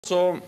Also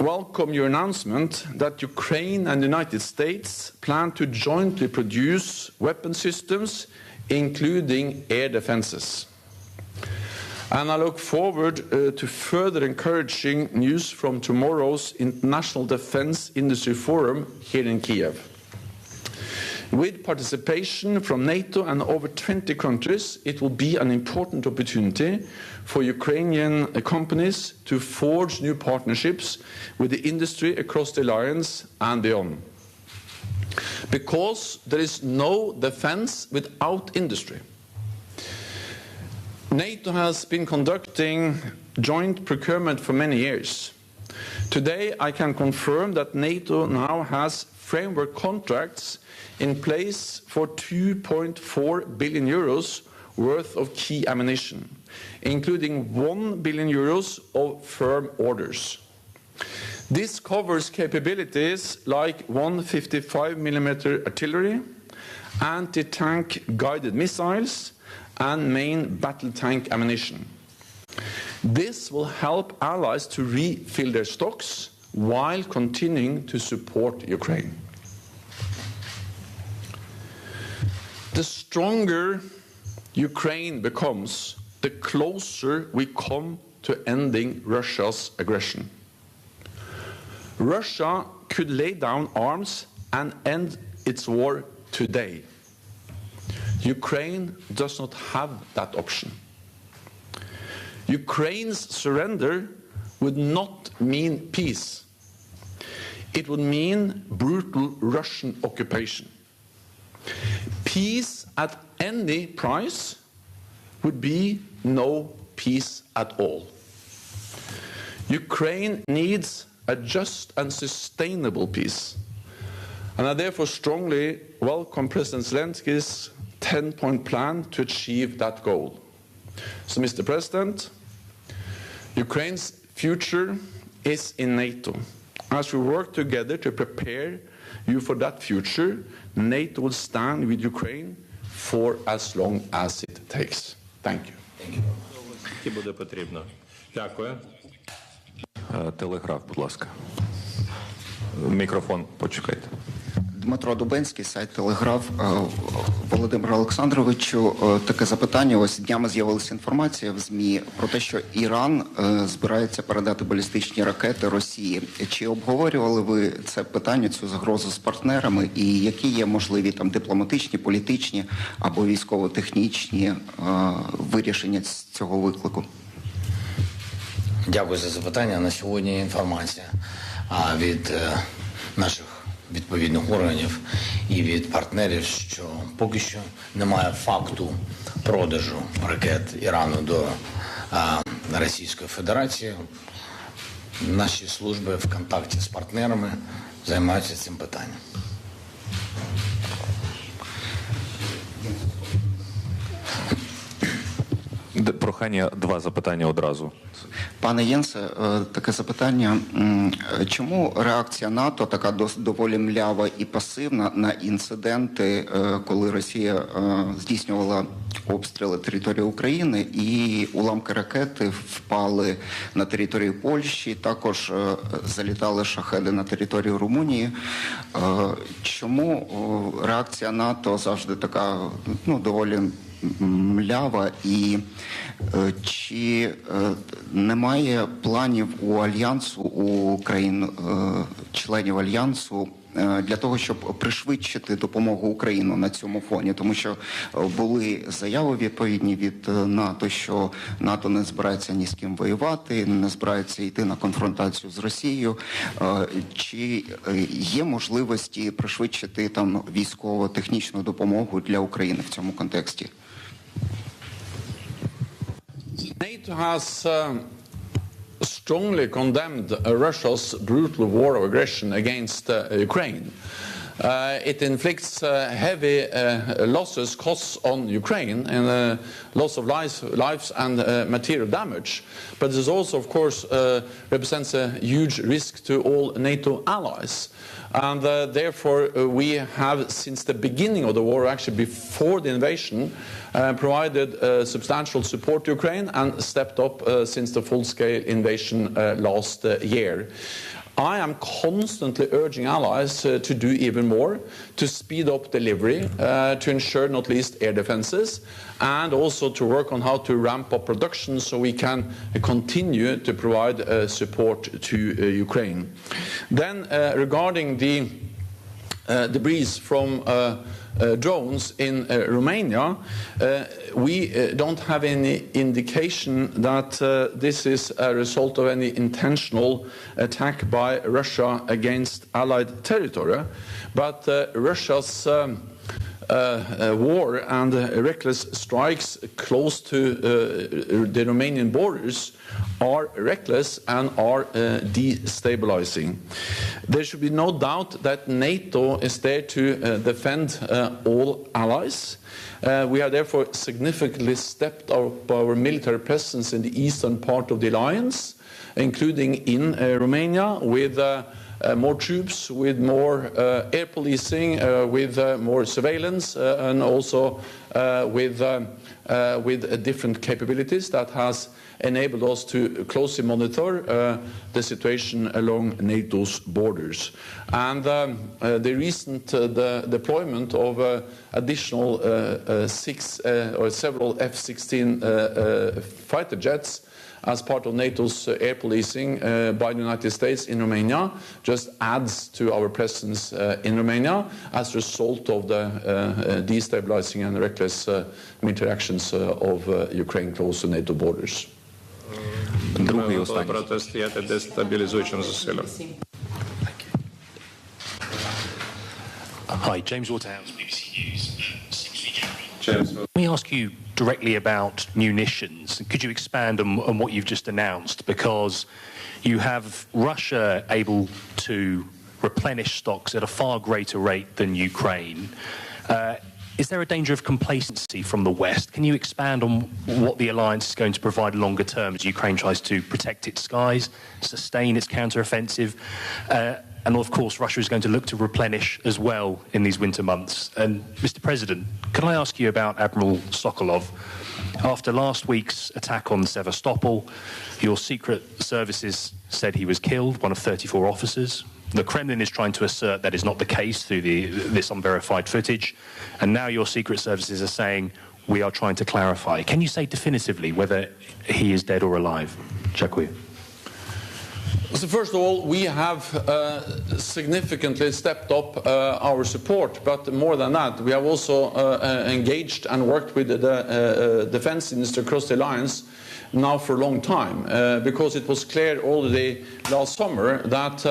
welcome your announcement that Ukraine and the United States plan to jointly produce weapon systems, including air defenses. And I look forward to further encouraging news from tomorrow's International Defense Industry Forum here in Kiev. With participation from NATO and over 20 countries, it will be an important opportunity for Ukrainian companies to forge new partnerships with the industry across the alliance and beyond. Because there is no defense without industry. NATO has been conducting joint procurement for many years. Today, I can confirm that NATO now has framework contracts in place for 2.4 billion euros worth of key ammunition, including 1 billion euros of firm orders. This covers capabilities like 155mm artillery, anti-tank guided missiles, and main battle tank ammunition. This will help allies to refill their stocks while continuing to support Ukraine. The stronger Ukraine becomes, the closer we come to ending Russia's aggression. Russia could lay down arms and end its war today. Ukraine does not have that option. Ukraine's surrender would not mean peace. It would mean brutal Russian occupation. Peace at any price would be no peace at all. Ukraine needs a just and sustainable peace. And I therefore strongly welcome President Zelensky's 10-point plan to achieve that goal. So, Mr. President, Ukraine's future is in NATO. As we work together to prepare you for that future, NATO will stand with Ukraine for as long as it takes. Thank you. Скільки буде потрібно? Дякую. Телеграф, будь ласка. Мікрофон, почекайте. Дмитро Дубенський, сайт Телеграф. Володимир Олександровичу, таке запитання. Ось днями з'явилася інформація в ЗМІ про те, що Іран збирається передати балістичні ракети Росії. Чи обговорювали ви це питання, цю загрозу з партнерами? І які є можливі там дипломатичні, політичні або військово-технічні вирішення цього виклику? Дякую за запитання. На сьогодні інформація від наших відповідних органів і від партнерів, що поки що немає факту продажу ракет Ірану до Російської Федерації. Наші служби в контакті з партнерами займаються цим питанням. Прохання, два запитання одразу. Пане Єнсе, таке запитання. Чому реакція НАТО така доволі млява і пасивна на інциденти, коли Росія здійснювала обстріли території України і уламки ракети впали на територію Польщі, також залітали шахеди на територію Румунії? Чому реакція НАТО завжди така, доволі млява, і чи немає планів у Альянсу, у країн, членів Альянсу, для того, щоб пришвидшити допомогу Україні на цьому фоні? Тому що були заяви відповідні від НАТО, що НАТО не збирається ні з ким воювати, не збирається йти на конфронтацію з Росією. Чи є можливості пришвидшити там військово-технічну допомогу для України в цьому контексті? NATO has strongly condemned Russia's brutal war of aggression against Ukraine. It inflicts heavy losses, costs on Ukraine, and loss of lives and material damage. But this also, of course, represents a huge risk to all NATO allies. And therefore, we have, since the beginning of the war, actually before the invasion, provided substantial support to Ukraine and stepped up since the full-scale invasion last year. I am constantly urging allies to do even more, to speed up delivery, to ensure not least air defenses, and also to work on how to ramp up production so we can continue to provide support to Ukraine. Then regarding the debris from drones in Romania, we don't have any indication that this is a result of any intentional attack by Russia against Allied territory, but Russia's war and reckless strikes close to the Romanian borders are reckless and are destabilizing. There should be no doubt that NATO is there to defend all allies. We have therefore significantly stepped up our military presence in the eastern part of the alliance, including in Romania, with more troops, with more air policing, with more surveillance, and also with different capabilities that has enabled us to closely monitor the situation along NATO's borders. And the recent deployment of additional several F-16 fighter jets as part of NATO's air policing by the United States in Romania just adds to our presence in Romania as a result of the destabilizing and reckless military actions of Ukraine close to NATO borders. Протистояти дестабілізуючим зусиллям. Hi, James Waterhouse, BBC News. Let me ask you directly about munitions. Could you expand on what you've just announced? Because you have Russia able to replenish stocks at a far greater rate than Ukraine. Is there a danger of complacency from the West? Can you expand on what the alliance is going to provide longer term as Ukraine tries to protect its skies, sustain its counter-offensive? And of course, Russia is going to look to replenish as well in these winter months. And Mr. President, can I ask you about Admiral Sokolov? After last week's attack on Sevastopol, your secret services said he was killed, one of 34 officers. The Kremlin is trying to assert that is not the case through this unverified footage. And now your secret services are saying, we are trying to clarify. Can you say definitively whether he is dead or alive? Dziękuję. So first of all, we have significantly stepped up our support, but more than that, we have also engaged and worked with the defense industry across the alliance now for a long time, because it was clear already last summer that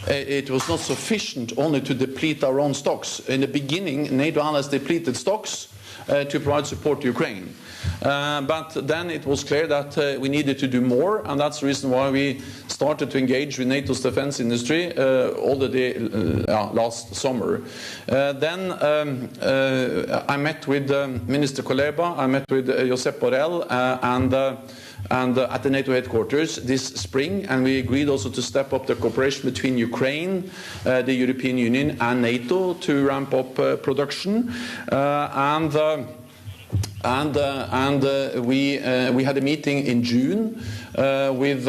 it was not sufficient only to deplete our own stocks. In the beginning, NATO allies depleted stocks to provide support to Ukraine. But then it was clear that we needed to do more, and that's the reason why we started to engage with NATO's defense industry already last summer. Then I met with Minister Kuleba, I met with Josep Borrell and at the NATO headquarters this spring, and we agreed also to step up the cooperation between Ukraine, the European Union and NATO to ramp up production. We had a meeting in June with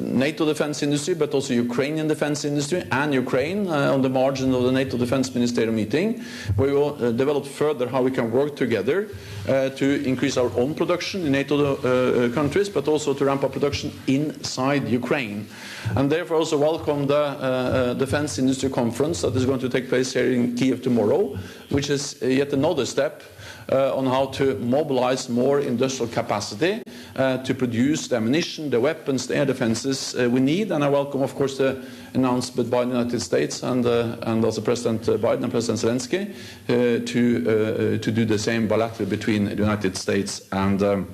NATO defense industry, but also Ukrainian defense industry and Ukraine on the margin of the NATO defense ministerial meeting. We will develop further how we can work together to increase our own production in NATO countries, but also to ramp up production inside Ukraine. And therefore also welcome the defense industry conference that is going to take place here in Kiev tomorrow, which is yet another step on how to mobilize more industrial capacity to produce the ammunition, the weapons, the air defenses we need. And I welcome, of course, the announcement by the United States and also President Biden and President Zelensky to do the same bilaterally between the United States and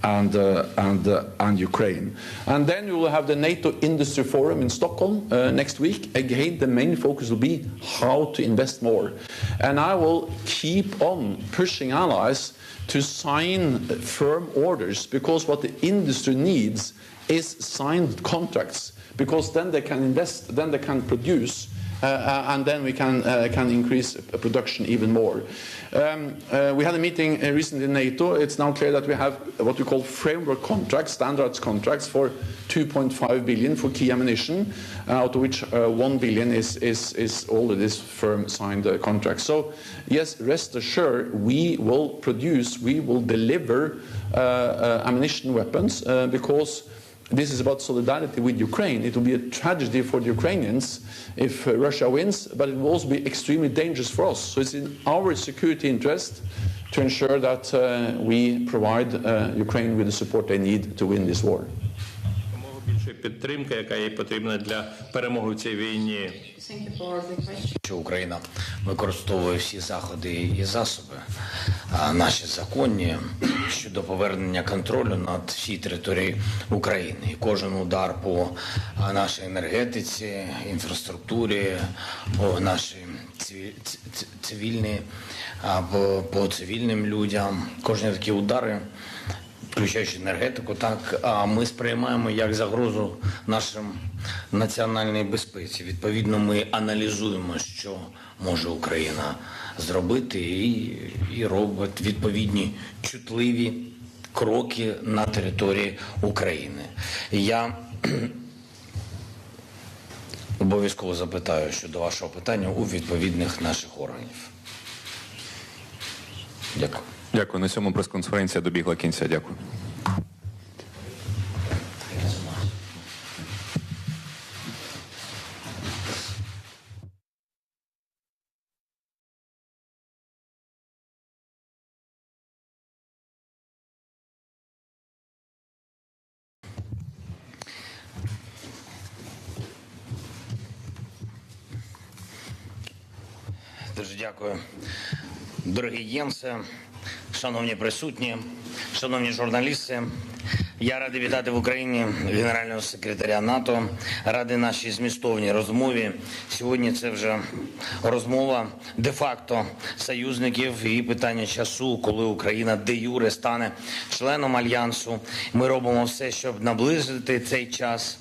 and Ukraine. And then we will have the NATO Industry Forum in Stockholm next week. Again, the main focus will be how to invest more. And I will keep on pushing allies to sign firm orders, because what the industry needs is signed contracts, because then they can invest, then they can produce, and then we can increase production even more. We had a meeting recently in NATO. It's now clear that we have what we call framework contracts, standards contracts for 2.5 billion for key ammunition, out of which 1 billion is all of this firm signed contracts. So yes, rest assured, we will produce, we will deliver ammunition weapons, because this is about solidarity with Ukraine. It will be a tragedy for the Ukrainians if Russia wins, but it will also be extremely dangerous for us. So it's in our security interest to ensure that we provide Ukraine with the support they need to win this war. Підтримка, яка їй потрібна для перемоги в цій війні. Що Україна використовує всі заходи і засоби, наші законні, щодо повернення контролю над всією територією України. І кожен удар по нашій енергетиці, інфраструктурі, по нашій цивільній, по цивільним людям, кожні такі удари, включаючи енергетику, так, ми сприймаємо як загрозу нашим національній безпеці. Відповідно, ми аналізуємо, що може Україна зробити, і робить відповідні чутливі кроки на території України. Я обов'язково запитаю щодо вашого питання у відповідних наших органів. Дякую. Дякую. На цьому прес-конференція добігла кінця. Дякую. Дуже дякую. Дорогі Єнсе, шановні присутні, шановні журналісти, я радий вітати в Україні генерального секретаря НАТО, радий нашій змістовній розмові. Сьогодні це вже розмова де-факто союзників і питання часу, коли Україна де-юре стане членом Альянсу. Ми робимо все, щоб наблизити цей час.